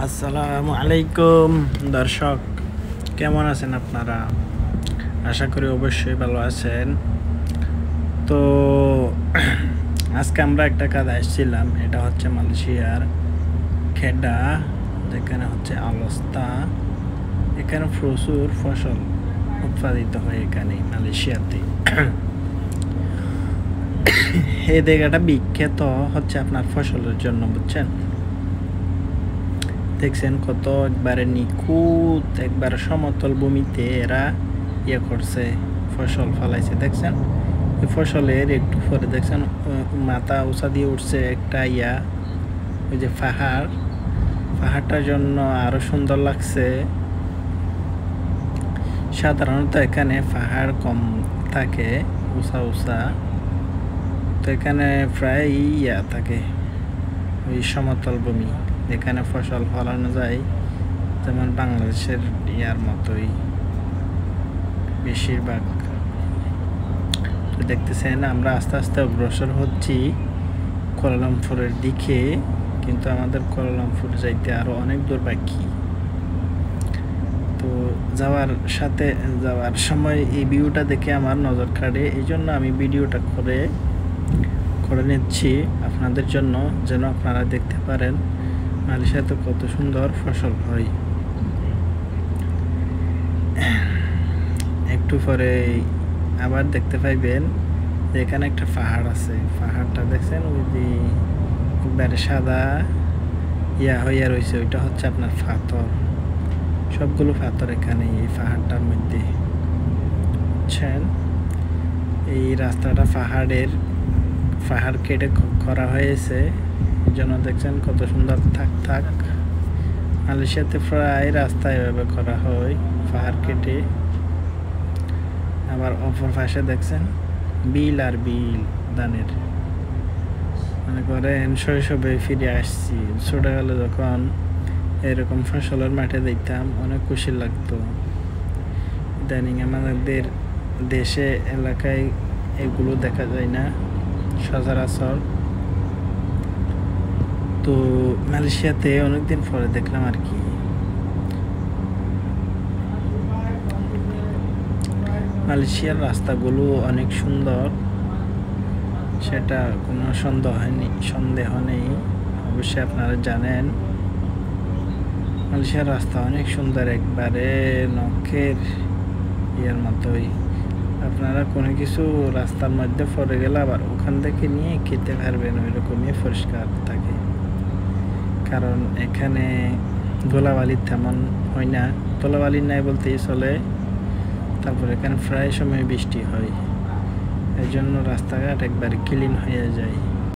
আসসালামু আলাইকুম দর্শক, কেমন আছেন আপনারা? আশা করি অবশ্যই ভালো আছেন। তো আজকে আমরা একটা কাজ আসছিলাম, এটা হচ্ছে মালয়েশিয়ার খেডা, যেখানে হচ্ছে আলস্তা। এখানে প্রচুর ফসল উৎপাদিত হয় এখানে মালয়েশিয়াতে। এই জায়গাটা বিখ্যাত হচ্ছে আপনার ফসলের জন্য, বুঝছেন? দেখছেন কত একবারে নিখুঁত, একবারে সমতল ভূমিতে এরা করছে, ফসল ফলাইছে। দেখছেন এই ফসলের একটু পরে দেখছেন মাথা উঁচা দিয়ে উঠছে একটা ওই যে পাহাড়টার জন্য আরো সুন্দর লাগছে। সাধারণত এখানে পাহাড় কম থাকে, উঁচা উঁচা, তো এখানে প্রায় থাকে ওই সমতল ভূমি, এখানে ফসল ফলানো যায় যেমন বাংলাদেশের মতোই বেশিরভাগ। তো দেখতেছেন আমরা আস্তে আস্তে অগ্রসর হচ্ছি কুয়ালালামপুরের দিকে, কিন্তু আমাদের কুয়ালালামপুর যাইতে আরো অনেক দূর বাকি। তো যাওয়ার সময় এই ভিউটা দেখে আমার নজর কাড়ে, এই জন্য আমি ভিডিওটা করে নিচ্ছি আপনাদের জন্য, যেন আপনারা দেখতে পারেন মালয়েশিয়াতে কত সুন্দর ফসল হয়। একটু পরে আবার দেখতে পাইবেন যে এখানে একটা পাহাড় আছে, পাহাড়টা দেখছেন ওই যে একবারে সাদা হইয়া রয়েছে, ওইটা হচ্ছে আপনার পাথর, সবগুলো পাথর এখানে এই পাহাড়টার মধ্যে, বুঝছেন? এই রাস্তাটা পাহাড় কেটে করা হয়েছে, এই জন্য দেখছেন কত সুন্দর থাক। মালয়েশিয়াতে প্রায় রাস্তা এভাবে করা হয় পাহাড় কেটে। আবার অপর পাশে দেখছেন বিল আর বিল ধানের। মনে করেন শৈশবে ফিরে আসছি, ছোটবেলা যখন এরকম ফসলের মাঠে দেখতাম অনেক খুশি লাগতো। ইদানিং আমাদের দেশে এলাকায় এগুলো দেখা যায় না সচরাচর। তো মালয়েশিয়াতে অনেকদিন পরে দেখলাম আর কি। মালয়েশিয়ার রাস্তাগুলো অনেক সুন্দর, সেটা কোনো সন্দেহ নেই। অবশ্যই আপনারা জানেন মালয়েশিয়ার রাস্তা অনেক সুন্দর, একবারে নখের মতোই। আপনারা কোনো কিছু রাস্তার মধ্যে পড়ে গেলে আবার ওখান থেকে নিয়ে খেতে পারবেন, ওই রকমই পরিষ্কার থাকে। কারণ এখানে ধুলাবালি তেমন হয় না, ধুলাবালি নাই বলতেই চলে। তারপর এখানে প্রায় সময় বৃষ্টি হয়, এই জন্য রাস্তাঘাট একবারে ক্লিন হয়ে যায়।